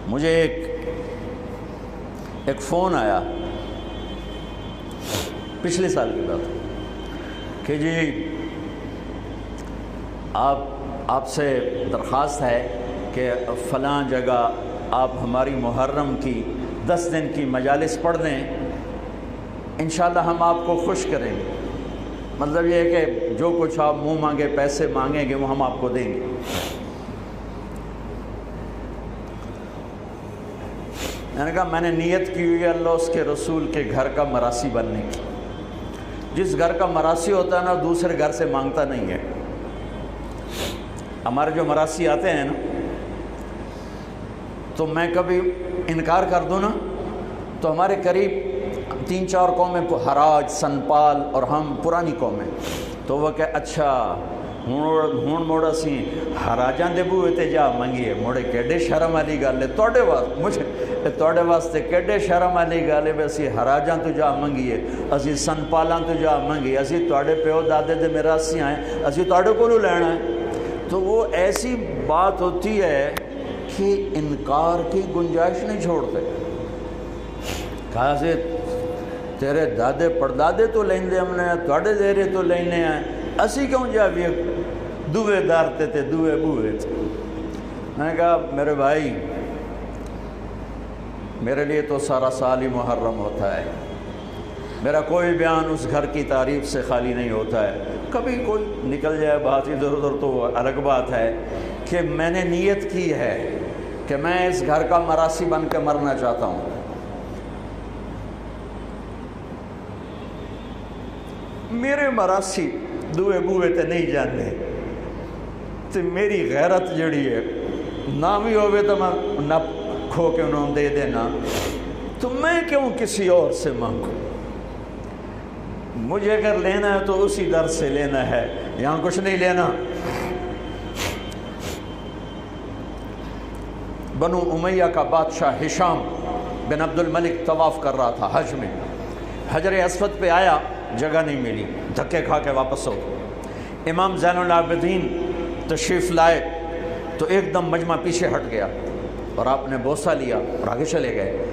مجھے ایک فون آیا پچھلے سال کی بات کہ جی آپ سے درخواست ہے کہ فلاں جگہ آپ ہماری محرم کی 10 دن کی مجالس پڑھ دیں، انشاءاللہ ہم آپ کو خوش کریں گے۔ مطلب یہ ہے کہ جو کچھ آپ منہ مانگے پیسے مانگیں گے وہ ہم آپ کو دیں گے۔ میں نے کہا میں نے نیت کی ہوئی ہے اللہ اس کے رسول کے گھر کا مراسی بننے کی۔ جس گھر کا مراسی ہوتا ہے نا دوسرے گھر سے مانگتا نہیں ہے۔ ہمارے جو مراسی آتے ہیں نا تو میں کبھی انکار کر دوں نا تو ہمارے قریب 3-4 قومیں حراج، سنپال اور ہم پرانی قومیں، تو وہ کہ اچھا ہوں موڑا سی حراجاں دے بوئے تے جا منگیے موڑے کیڈے شرم والی گل ہے توڑے واسطے کیڈے شرم والی گل ہے بھی اسی حراجاں تو جا منگیے، اسی سنپالاں تو جا منگیے، اسی توڑے پیو دادے دے میراسی آئے اسی توڑے کو لینا ہے۔ تو وہ ایسی بات ہوتی ہے کہ انکار کی گنجائش نہیں چھوڑتے۔ کہا سے تیرے دادے پردادے تو لیندے ہم نے توڑے دیرے تو لینے ہیں، اسی کیوں جا بھی دوے دارتے تھے دوے بوئے تھے۔ میں نے کہا میرے بھائی میرے لیے تو سارا سال ہی محرم ہوتا ہے، میرا کوئی بیان اس گھر کی تعریف سے خالی نہیں ہوتا ہے، کبھی کوئی نکل جائے بات ادھر ادھر تو الگ بات ہے کہ میں نے نیت کی ہے کہ میں اس گھر کا مراسی بن کے مرنا چاہتا ہوں۔ میرے مراسی دوے بوئے تے نہیں جانے تے میری غیرت جڑی ہے نہ بھی ہوئے تو میں نہ کھو کے انہوں دے دینا، تو میں کیوں کسی اور سے مانگوں؟ مجھے اگر لینا ہے تو اسی در سے لینا ہے، یہاں کچھ نہیں لینا۔ بنو امیہ کا بادشاہ ہشام بن عبد الملک طواف کر رہا تھا حج میں، حجر اسود پہ آیا جگہ نہیں ملی، دھکے کھا کے واپس ہو۔ امام زین العابدین تشریف لائے تو ایک دم مجمع پیچھے ہٹ گیا اور آپ نے بوسہ لیا اور آگے چلے گئے۔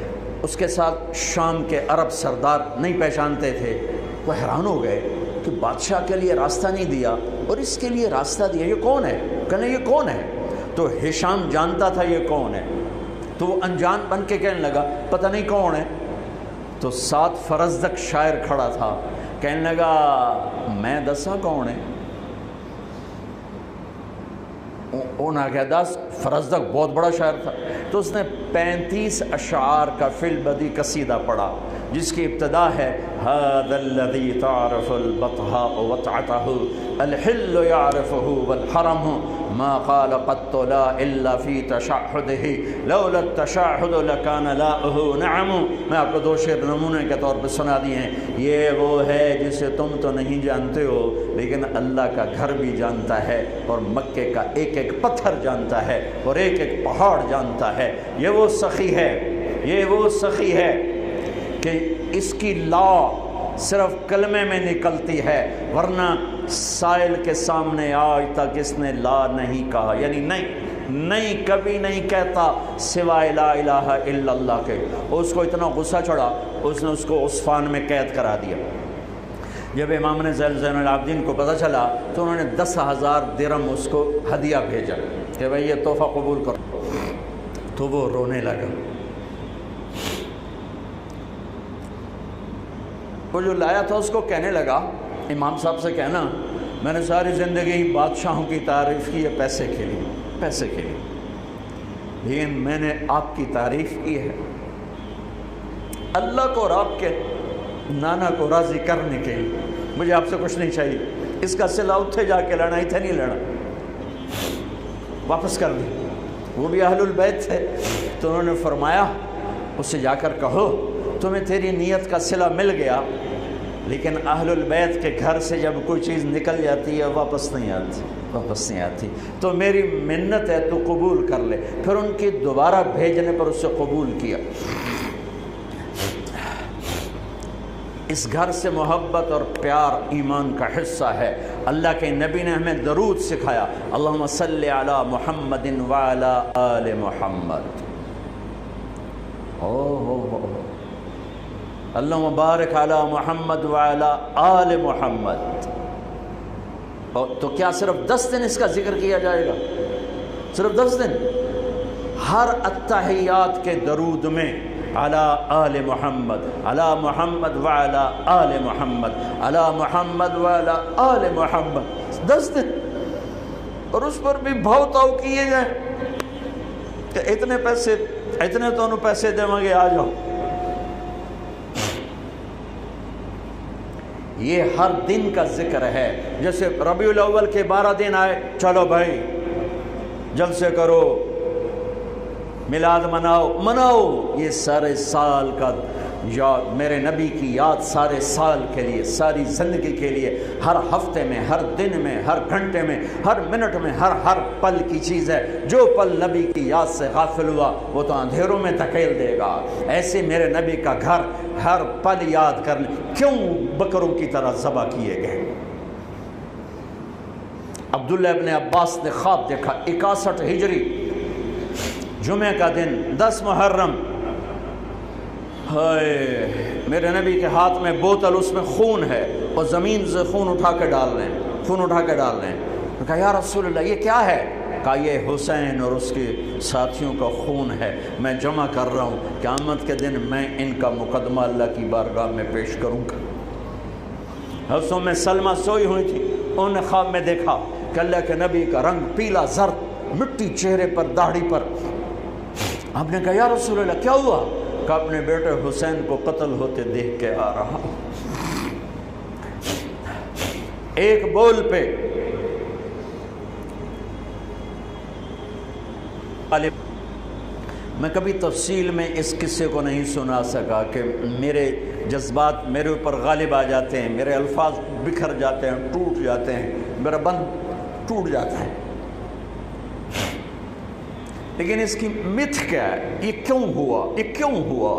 اس کے ساتھ شام کے عرب سردار نہیں پہچانتے تھے، وہ حیران ہو گئے کہ بادشاہ کے لیے راستہ نہیں دیا اور اس کے لیے راستہ دیا، یہ کون ہے؟ کہنے یہ کون ہے؟ تو ہشام جانتا تھا یہ کون ہے، تو وہ انجان بن کے کہنے لگا پتہ نہیں کون ہے۔ تو 7 فرزدق شاعر کھڑا تھا، کہنے لگا میں دسا کون ہے؟ انہوں نے کہا 10 فرزدق بہت بڑا شاعر تھا، تو اس نے 35 اشعار کا فی البدی قصیدہ پڑھا جس کی ابتدا ہے هذا الذي تعرف البطحاء وطعته الحل يعرفه والحرم ما قال قط لا الا في تشهده لولا التشهد لكان لاؤه نعم۔ میں آپ کو 2 شعر نمونے کے طور پہ سنا دیے ہیں۔ یہ وہ ہے جسے تم تو نہیں جانتے ہو لیکن اللہ کا گھر بھی جانتا ہے اور مکے کا ایک ایک پتھر جانتا ہے اور ایک ایک پہاڑ جانتا ہے۔ یہ وہ سخی ہے، یہ وہ سخی ہے کہ اس کی لا صرف کلمے میں نکلتی ہے، ورنہ سائل کے سامنے آج تک اس نے لا نہیں کہا، یعنی نہیں کبھی نہیں کہتا سوائے لا الہ الا اللہ کے۔ اس کو اتنا غصہ چڑھا اس نے اس کو عصفان میں قید کرا دیا۔ جب امام نے زین العابدین کو پتہ چلا تو انہوں نے 10,000 درہم اس کو ہدیہ بھیجا کہ بھئی یہ تحفہ قبول کرو، تو وہ رونے لگا۔ وہ جو لایا تھا اس کو کہنے لگا امام صاحب سے کہنا میں نے ساری زندگی بادشاہوں کی تعریف کی ہے پیسے کے لیے، لیکن میں نے آپ کی تعریف کی ہے اللہ کو اور آپ کے نانا کو راضی کرنے کے لیے، مجھے آپ سے کچھ نہیں چاہیے۔ اس کا صلہ اتھے جا کے لینا، اتھے نہیں لینا، واپس کر دی۔ وہ بھی اہل البیت تھے تو انہوں نے فرمایا اس سے جا کر کہو تمہیں تیری نیت کا صلہ مل گیا، لیکن اہل البیت کے گھر سے جب کوئی چیز نکل جاتی ہے واپس نہیں آتی، تو میری منت ہے تو قبول کر لے۔ پھر ان کی دوبارہ بھیجنے پر اسے قبول کیا۔ اس گھر سے محبت اور پیار ایمان کا حصہ ہے۔ اللہ کے نبی نے ہمیں درود سکھایا، اللہم صلی علی محمد وعلی آل محمد۔ اللہم بارک علی محمد وعلی آل محمد. اور تو کیا صرف 10 دن اس کا ذکر کیا جائے گا؟ صرف 10 دن؟ ہر التحیات کے درود میں علی آل محمد، علی محمد وعلی آل محمد، علی محمد وعلی آل محمد، 10 دن. اور اس پر بھی بھاؤ تاؤ کیے جائیں کہ اتنے پیسے، اتنے تو انہوں پیسے دیں گے، آ جاؤ. یہ ہر دن کا ذکر ہے. جیسے ربیع الاول کے 12 دن آئے، چلو بھائی جلسے کرو، میلاد مناؤ. یہ سارے سال کا یاد، میرے نبی کی یاد سارے سال کے لیے، ساری زندگی کے لیے، ہر ہفتے میں، ہر دن میں، ہر گھنٹے میں، ہر منٹ میں، ہر پل کی چیز ہے. جو پل نبی کی یاد سے غافل ہوا وہ تو اندھیروں میں دھکیل دے گا. ایسے میرے نبی کا گھر ہر پل یاد کرنے. کیوں بکروں کی طرح ذبح کیے گئے؟ عبداللہ ابن عباس نے خواب دیکھا، 61 ہجری جمعہ کا دن، 10 محرم. ہائے، میرے نبی کے ہاتھ میں بوتل، اس میں خون ہے، اور زمین سے خون اٹھا کے ڈال رہے ہیں. کہا یا رسول اللہ یہ کیا ہے؟ کہا یہ حسین اور اس کے ساتھیوں کا خون ہے، میں جمع کر رہا ہوں، قیامت کے دن میں ان کا مقدمہ اللہ کی بارگاہ میں پیش کروں گا. حفصوں میں سلمہ سوئی ہوئی تھی، انہوں نے خواب میں دیکھا کہ اللہ کے نبی کا رنگ پیلا زرد، مٹی چہرے پر، داڑھی پر. آپ نے کہا یا رسول اللہ کیا ہوا؟ کہ اپنے بیٹے حسین کو قتل ہوتے دیکھ کے آ رہا. ایک بول پہ میں کبھی تفصیل میں اس قصے کو نہیں سنا سکا کہ میرے جذبات میرے اوپر غالب آ جاتے ہیں، میرے الفاظ بکھر جاتے ہیں، ٹوٹ جاتے ہیں، میرا بند ٹوٹ جاتا ہے. لیکن اس کی متھ کیا ہے؟ یہ کیوں ہوا؟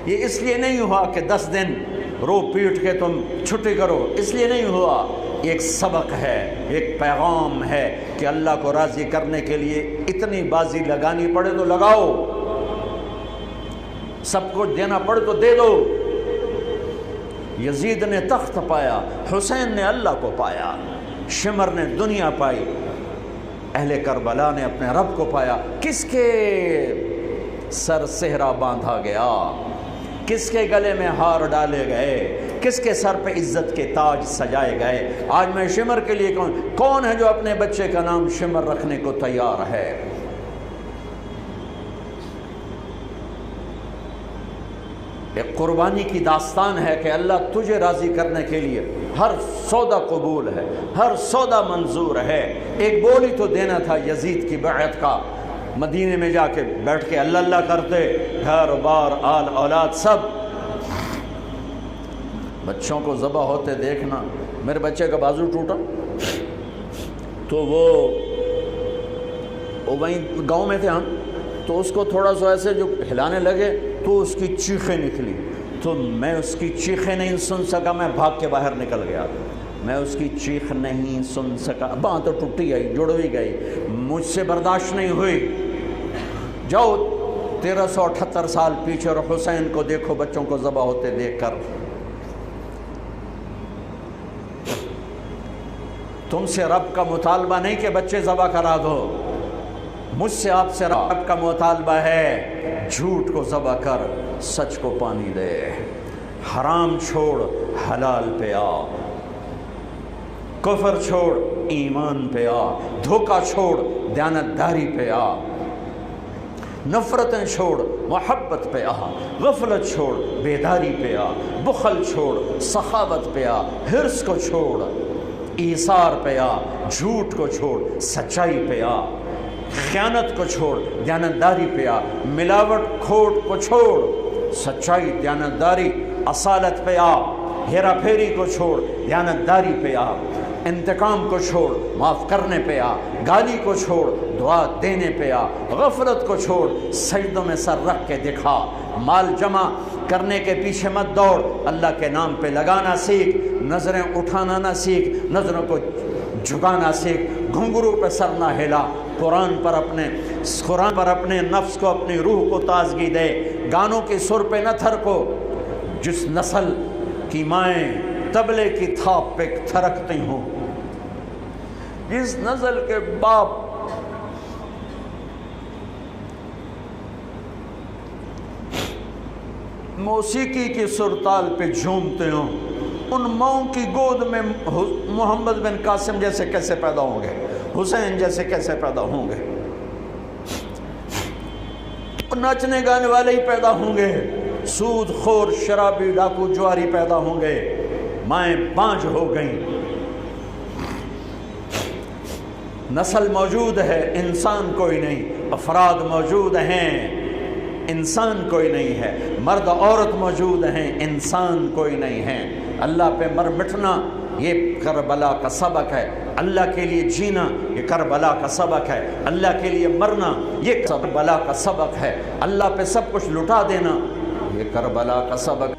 یہ اس لیے نہیں ہوا کہ 10 دن رو پیٹ کے تم چھٹی کرو، اس لیے نہیں ہوا. یہ ایک سبق ہے، ایک پیغام ہے کہ اللہ کو راضی کرنے کے لیے اتنی بازی لگانی پڑے تو لگاؤ، سب کچھ دینا پڑے تو دے دو. یزید نے تخت پایا، حسین نے اللہ کو پایا، شمر نے دنیا پائی، اہل کربلا نے اپنے رب کو پایا. کس کے سر صحرا باندھا گیا؟ کس کے گلے میں ہار ڈالے گئے؟ کس کے سر پہ عزت کے تاج سجائے گئے؟ آج میں شمر کے لیے کون ہے جو اپنے بچے کا نام شمر رکھنے کو تیار ہے؟ ایک قربانی کی داستان ہے کہ اللہ تجھے راضی کرنے کے لیے ہر سودا قبول ہے، ہر سودا منظور ہے. ایک بول ہی تو دینا تھا یزید کی بیعت کا. مدینے میں جا کے بیٹھ کے اللہ اللہ کرتے، گھر بار آل اولاد سب. بچوں کو ذبح ہوتے دیکھنا. میرے بچے کا بازو ٹوٹا تو وہ وہیں گاؤں میں تھے ہم، تو اس کو تھوڑا سا ایسے جو ہلانے لگے تو اس کی چیخیں نکلی. تو میں اس کی چیخیں نہیں سن سکا، میں بھاگ کے باہر نکل گیا. میں اس کی چیخ نہیں سن سکا، باں تو ٹوٹی گئی، جڑ بھی گئی، مجھ سے برداشت نہیں ہوئی. جاؤ 1378 سال پیچھے اور حسین کو دیکھو بچوں کو ذبح ہوتے دیکھ کر. تم سے رب کا مطالبہ نہیں کہ بچے ذبح کرا دو، مجھ سے آپ سے رب کا مطالبہ ہے جھوٹ کو ذبح کر سچ کو پانی دے، حرام چھوڑ حلال پہ آ، کفر چھوڑ ایمان پہ آ، دھوکہ چھوڑ دیانتداری پہ آ، نفرتیں چھوڑ محبت پہ آ، غفلت چھوڑ بیداری پہ آ، بخل چھوڑ سخاوت پہ آ، حرص کو چھوڑ ایثار پہ آ، جھوٹ کو چھوڑ سچائی پہ آ، خیانت کو چھوڑ دیانتداری پہ آ، ملاوٹ کھوٹ کو چھوڑ سچائی دیانتداری اصالت پہ آ، ہیرا پھیری کو چھوڑ دیانتداری پہ آ، انتقام کو چھوڑ معاف کرنے پہ آ، گالی کو چھوڑ دعا دینے پہ آ، غفلت کو چھوڑ سجدوں میں سر رکھ کے دکھا، مال جمع کرنے کے پیچھے مت دوڑ، اللہ کے نام پہ لگانا سیکھ، نظریں اٹھانا نہ سیکھ، نظروں کو جھکانا سیکھ، گھنگرو پہ سر نہ ہلا، قرآن پر اپنے نفس کو، اپنی روح کو تازگی دے، گانوں کے سر پہ نہ تھرکو۔ جس نسل کی مائیں طبلے کی تھاپ پہ تھرکتی ہوں، جس نسل کے باپ موسیقی کی سرتال پہ جھومتے ہوں، ان ماؤں کی گود میں محمد بن قاسم جیسے کیسے پیدا ہوں گے، حسین جیسے کیسے پیدا ہوں گے؟ ناچنے گانے والے ہی پیدا ہوں گے، سود خور شرابی ڈاکو جواری پیدا ہوں گے، مائیں بانجھ ہو گئیں۔ نسل موجود ہے، انسان کوئی نہیں، افراد موجود ہیں، انسان کوئی نہیں ہے، مرد عورت موجود ہیں، انسان کوئی نہیں ہے۔ اللہ پہ مر مٹنا یہ کربلا کا سبق ہے، اللہ کے لیے جینا یہ کربلا کا سبق ہے، اللہ کے لیے مرنا یہ کربلا کا سبق ہے، اللہ پہ سب کچھ لٹا دینا یہ کربلا کا سبق